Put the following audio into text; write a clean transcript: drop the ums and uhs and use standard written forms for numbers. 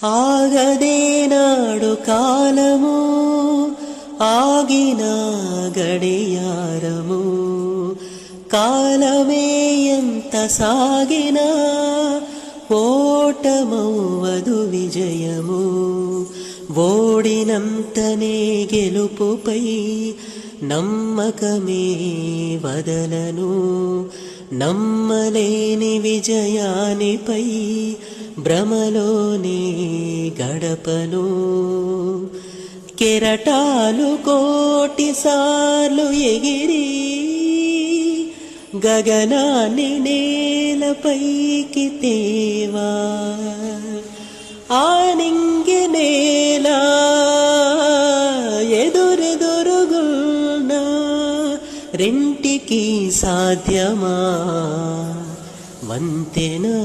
ఆగదేనాడు కాలము ఆగిన గడియారము కాలమే ఎంత సాగినా ఓటమవ్వదు విజయము ఓడినంతనే గెలుపుపై నమ్మకమే వదలను నమ్మలేని విజయానిపై భ్రమలోనే గడపను కెరటాలు కోటిసార్లు ఎగిరి గగనాన్ని నేలపైకి తేవా ఆనింగి నేల ఎదురెదురుగున్నా రెంటికి సాధ్యమా వంతెనా